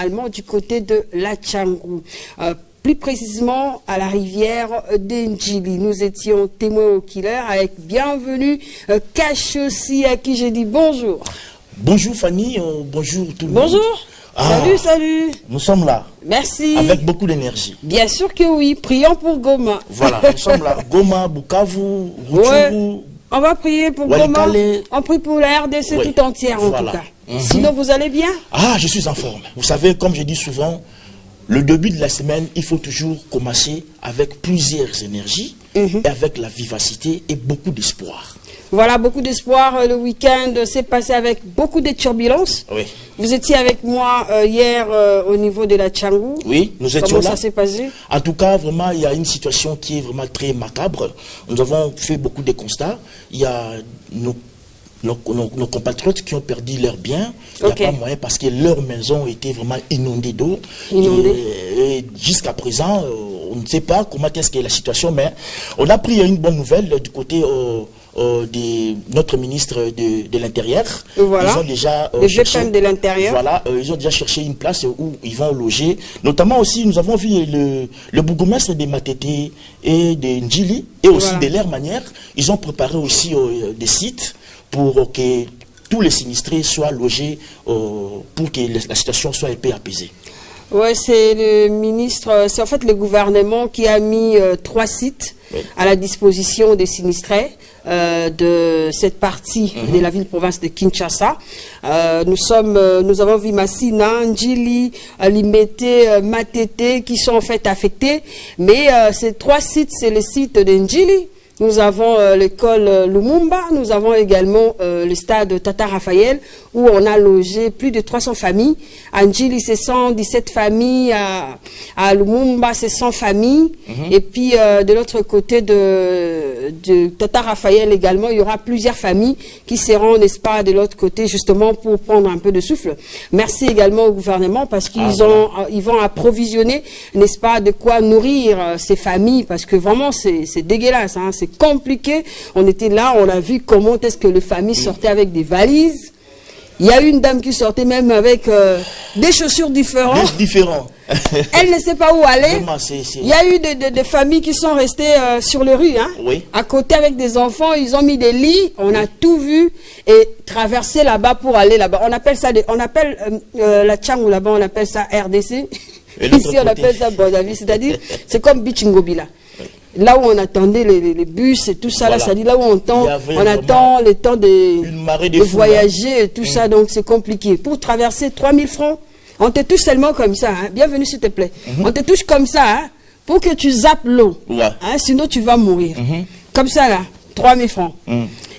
également du côté de la Tchangou. Plus précisément à la rivière d'Endjili. Nous étions témoins oculaires avec bienvenue Kachossi, à qui j'ai dit bonjour. Bonjour Fanny, bonjour tout le monde. Bonjour. Salut, salut. Nous sommes là. Merci. Avec beaucoup d'énergie. Bien sûr que oui. Prions pour Goma. Voilà, nous sommes là. Goma, Bukavu, Rutshuru. Ouais. On va prier pour Goma. On prie pour la RDC tout entière en tout cas. Sinon, vous allez bien? Ah, je suis en forme. Vous savez, comme je dis souvent, le début de la semaine, il faut toujours commencer avec plusieurs énergies et avec la vivacité et beaucoup d'espoir. Voilà, beaucoup d'espoir. Le week-end s'est passé avec beaucoup de turbulences. Oui. Vous étiez avec moi hier au niveau de la Tchangou. Oui, nous étions là. Comment ça s'est passé? En tout cas, vraiment, il y a une situation qui est vraiment très macabre. Nous avons fait beaucoup de constats. Il y a nos compatriotes qui ont perdu leurs biens. Il n'y a pas moyen parce que leurs maisons étaient vraiment inondées d'eau. Et jusqu'à présent, on ne sait pas comment est-ce que la situation, mais on a pris une bonne nouvelle du côté de notre ministre de l'Intérieur. Voilà. Ils ont déjà cherché, de l'Intérieur. Voilà, ils ont déjà cherché une place où ils vont loger. Notamment aussi, nous avons vu le bourgmestre de Matete et de Ndjili et aussi de leur manière. Ils ont préparé aussi des sites pour que tous les sinistrés soient logés, pour que la situation soit un peu apaisée. Oui, c'est le ministre, c'est en fait le gouvernement qui a mis 3 sites à la disposition des sinistrés de cette partie de la ville-province de Kinshasa. Nous avons vu Massina, Ndjili, Limete, Matete qui sont en fait affectés, mais ces 3 sites, c'est le site de Ndjili. Nous avons l'école Lumumba, nous avons également le stade Tata Raphaël où on a logé plus de 300 familles. À Ndjili, c'est 117 familles, à Lumumba, c'est 100 familles. Et puis de l'autre côté de Tata Raphaël également, il y aura plusieurs familles qui seront, n'est-ce pas, de l'autre côté justement pour prendre un peu de souffle. Merci également au gouvernement parce qu'ils ils vont approvisionner, n'est-ce pas, de quoi nourrir ces familles parce que vraiment c'est dégueulasse, hein, c'est compliqué. On était là, on a vu comment est-ce que les familles sortaient avec des valises. Il y a une dame qui sortait même avec des chaussures différentes. Elle ne sait pas où aller. Vraiment, il y a eu des familles qui sont restées sur les rues, hein, à côté avec des enfants. Ils ont mis des lits. On a tout vu et traversé là-bas pour aller là-bas. On appelle ça, la Tchangou là-bas, on appelle ça RDC. Ici, on appelle ça Brazzaville. C'est-à-dire, c'est comme Bichingobila. Là où on attendait les bus et tout ça, là, c'est-à-dire là où on attend le temps de voyager et tout ça, donc c'est compliqué. Pour traverser 3000 francs, on te touche seulement comme ça, hein. Bienvenue s'il te plaît. On te touche comme ça, hein, pour que tu zappes l'eau, hein, sinon tu vas mourir. Comme ça là, 3000 francs.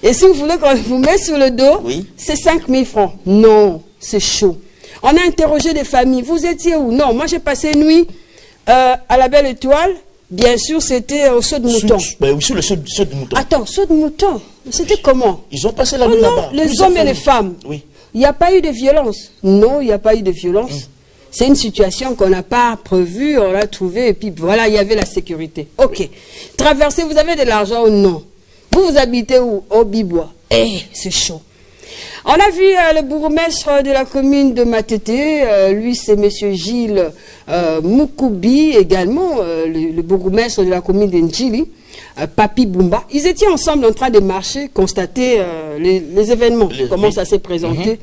Et si vous voulez qu'on vous mette sur le dos, c'est 5000 francs. Non, c'est chaud. On a interrogé des familles, vous étiez où? Non, moi j'ai passé une nuit à la Belle Étoile. Bien sûr, c'était au saut de mouton. Sur le saut de mouton. Attends, saut de mouton, c'était comment? Ils ont passé la nuit là-bas. Les hommes et les femmes. Oui. Il n'y a pas eu de violence. Non, il n'y a pas eu de violence. C'est une situation qu'on n'a pas prévue, on l'a trouvée, et puis voilà, il y avait la sécurité. Ok. Traversez, vous avez de l'argent ou non? Vous habitez où? Au Bibois. C'est chaud. On a vu le bourgmestre de la commune de Matete, lui c'est M. Gilles Moukoubi, également le bourgmestre de la commune d'Ndjili, Papi Bumba. Ils étaient ensemble en train de marcher, constater les événements, comment ça s'est présenté.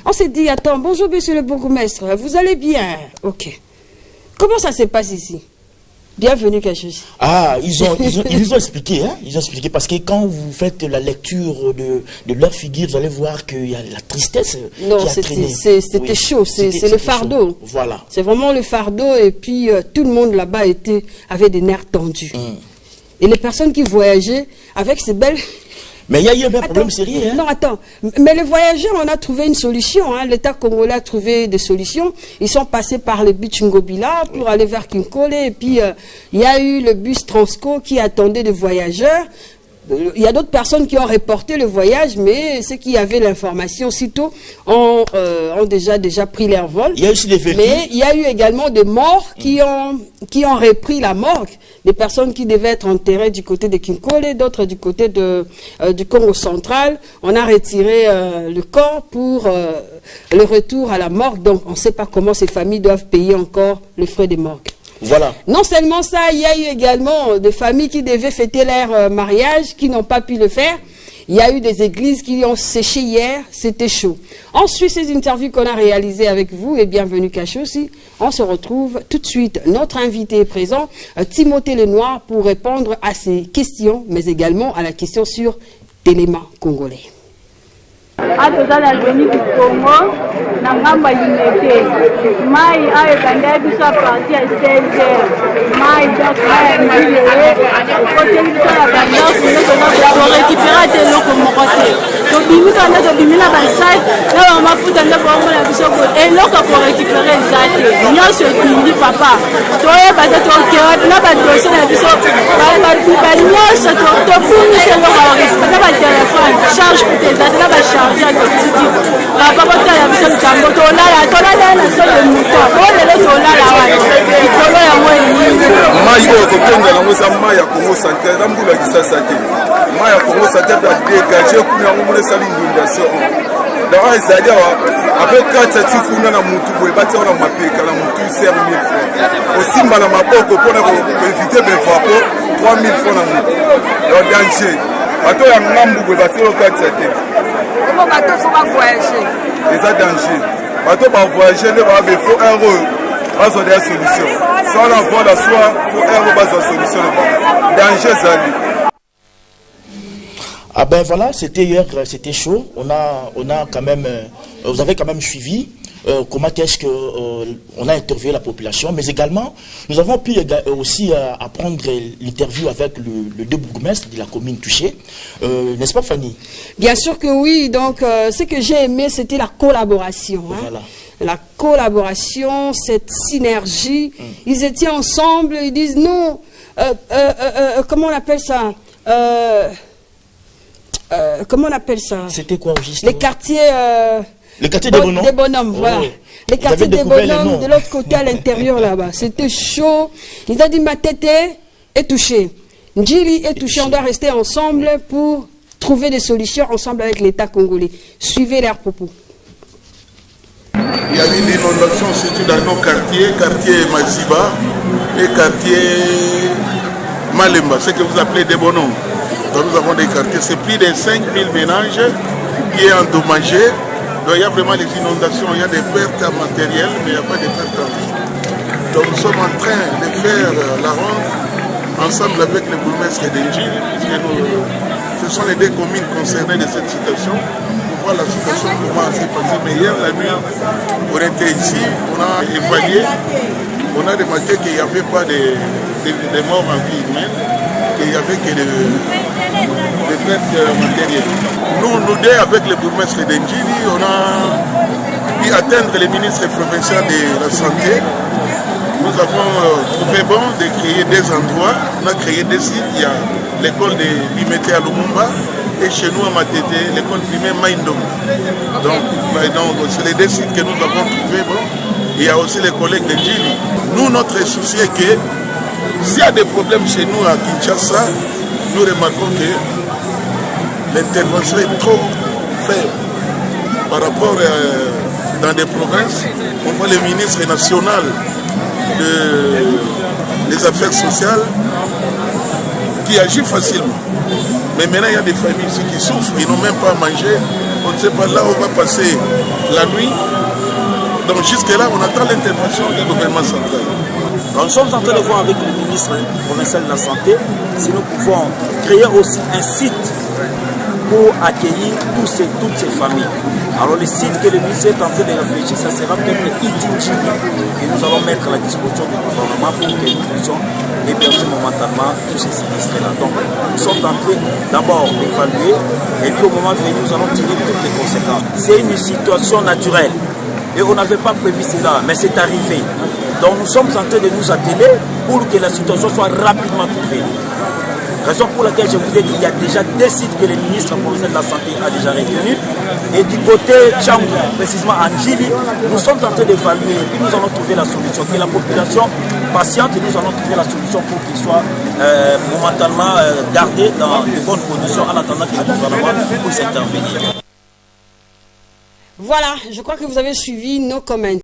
On s'est dit, attends, bonjour monsieur le bourgmestre, vous allez bien? Ok. Comment ça se passe ici? Bienvenue, Kachossi. Ah, ils nous ont expliqué, hein. Ils ont expliqué parce que quand vous faites la lecture de leur figure, vous allez voir qu'il y a la tristesse qui a traîné. C'était chaud, c'est le fardeau. Chaud. Voilà. C'est vraiment le fardeau et puis tout le monde là-bas avait des nerfs tendus. Et les personnes qui voyageaient avec ces belles... Mais il y a eu un problème sérieux. Hein? Non, attends. Mais les voyageurs, on a trouvé une solution. Hein? L'État congolais a trouvé des solutions. Ils sont passés par le bus Ngobila pour aller vers Kinkole. Et puis, il y a eu le bus Transco qui attendait des voyageurs. il y a d'autres personnes qui ont reporté le voyage, mais ceux qui avaient l'information sitôt ont déjà pris leur vol. Il y a aussi des vécus. Mais il y a eu également des morts qui ont repris la morgue. Des personnes qui devaient être enterrées du côté de Kinkole, d'autres du côté du Congo central. On a retiré le corps pour le retour à la morgue. Donc on ne sait pas comment ces familles doivent payer encore les frais des morgues. Voilà. Non seulement ça, il y a eu également des familles qui devaient fêter leur mariage, qui n'ont pas pu le faire. Il y a eu des églises qui ont séché hier, c'était chaud. Ensuite, ces interviews qu'on a réalisées avec vous, et bienvenue Caché aussi, on se retrouve tout de suite. Notre invité est présent, Timothée Lenoir, pour répondre à ces questions, mais également à la question sur Téléma congolais. Atozala veni du Congo na ngamba limete mai ayo kanda biso a partir ya 16h mai donc mai côté biso ya banda pour récupérer te loko moko te tobimi kanda tobimi na basak na bamafuta nde boongola biso eloko pour récupérer eza te nyonso etindi papa toyeba te tokea na badosie na biso banyonso tobungisa eloko aoriske na batelefone charge pour eza te na bacharge papa botala biso likambo tolala na so de mouton olelo tolala wana likolo yango elingi mai oyo kotonga yango eza mai ya Congo central eza mbula kisasa te mai ya Congo central badégage kuna yango mona esali inondation dawa ezali awa ape kati ati kuna na mutu boye batia wana mapeka na mutu ser 1000 francs osimba na maboko mpona koevite bevapo 3000 francs na mutu yo danger bato ya ngambu boye batia oyo kati ya te eza danger bato bavoyage nde baa befo euro bazwa deya solution soit na vola soit fo euro bazwa solution na bango danger ezali. Ah ben voilà, c'était hier, c'était chaud. On a quand même, vous avez quand même suivi comment est-ce que on a interviewé la population, mais également nous avons pu aussi apprendre l'interview avec le deux bourgmestres de la commune touchée, n'est-ce pas Fanny? Bien sûr que oui. Donc ce que j'ai aimé, c'était la collaboration. Hein? Voilà. La collaboration, cette synergie. Ils étaient ensemble. Ils disent non. Comment on appelle ça? Comment on appelle ça? C'était quoi juste? Les quartiers. Les quartiers des bonhommes. Des bonhommes, voilà. Les quartiers des bonhommes de l'autre côté à l'intérieur là-bas. C'était chaud. Ils ont dit ma tête est touchée. Njili est touché. On doit rester ensemble pour trouver des solutions ensemble avec l'État congolais. Suivez leurs propos. Il y a eu l'inondation surtout dans nos quartiers, quartier Maziba et quartier Malemba, ce que vous appelez des bonhommes. Donc nous avons des quartiers, c'est plus de 5000 ménages qui est endommagé. Donc il y a vraiment des inondations, il y a des pertes matérielles, mais il n'y a pas de pertes en vie. Donc nous sommes en train de faire la ronde ensemble avec les bourgmestres d'Enjil, puisque ce sont les deux communes concernées de cette situation, pour voir la situation comment s'est passée. Mais hier la nuit, on était ici, on a évalué, on a remarqué qu'il n'y avait pas de morts en vie humaine, qu'il n'y avait que des pertes matérielles. Nous deux, avec le bourgmestre d'Enjili, on a pu atteindre le ministre provincial de la Santé. Nous avons trouvé bon de créer des endroits. On a créé des sites. Il y a l'école de Limete à Lumumba et chez nous à Matete, l'école primaire Maïndom. Donc c'est les deux sites que nous avons trouvés. Bon. Il y a aussi les collègues d'Enjili. Nous, notre souci est que s'il y a des problèmes chez nous à Kinshasa, nous remarquons que l'intervention est trop faible par rapport dans des provinces. On voit le ministre national des affaires sociales qui agit facilement. Mais maintenant, il y a des familles ici qui souffrent, ils n'ont même pas à manger. On ne sait pas là où on va passer la nuit. Donc jusque-là, on attend l'intervention du gouvernement central. Nous sommes en train de voir avec le ministre provincial de la Santé si nous pouvons créer aussi un site pour accueillir toutes ces familles. Alors le site que le ministre est en train de réfléchir, ça sera peut-être Itinji que nous allons mettre à la disposition du gouvernement pour que nous puissions héberger momentanément tous ces sinistrés-là. Donc nous sommes en train d'abord d'évaluer et puis au moment venu, nous allons tirer toutes les conséquences. C'est une situation naturelle et on n'avait pas prévu cela, mais c'est arrivé. Donc nous sommes en train de nous atteler pour que la situation soit rapidement trouvée. Raison pour laquelle je vous ai dit qu'il y a déjà des sites que le ministre provincial de la Santé a déjà retenus. Et du côté Tchangou, précisément à Njili, nous sommes en train d'évaluer et puis nous allons trouver la solution. Que la population patiente et nous allons trouver la solution pour qu'ils soient momentanément gardés dans de bonnes conditions en attendant que le gouvernement puisse intervenir. Voilà, je crois que vous avez suivi nos commentaires.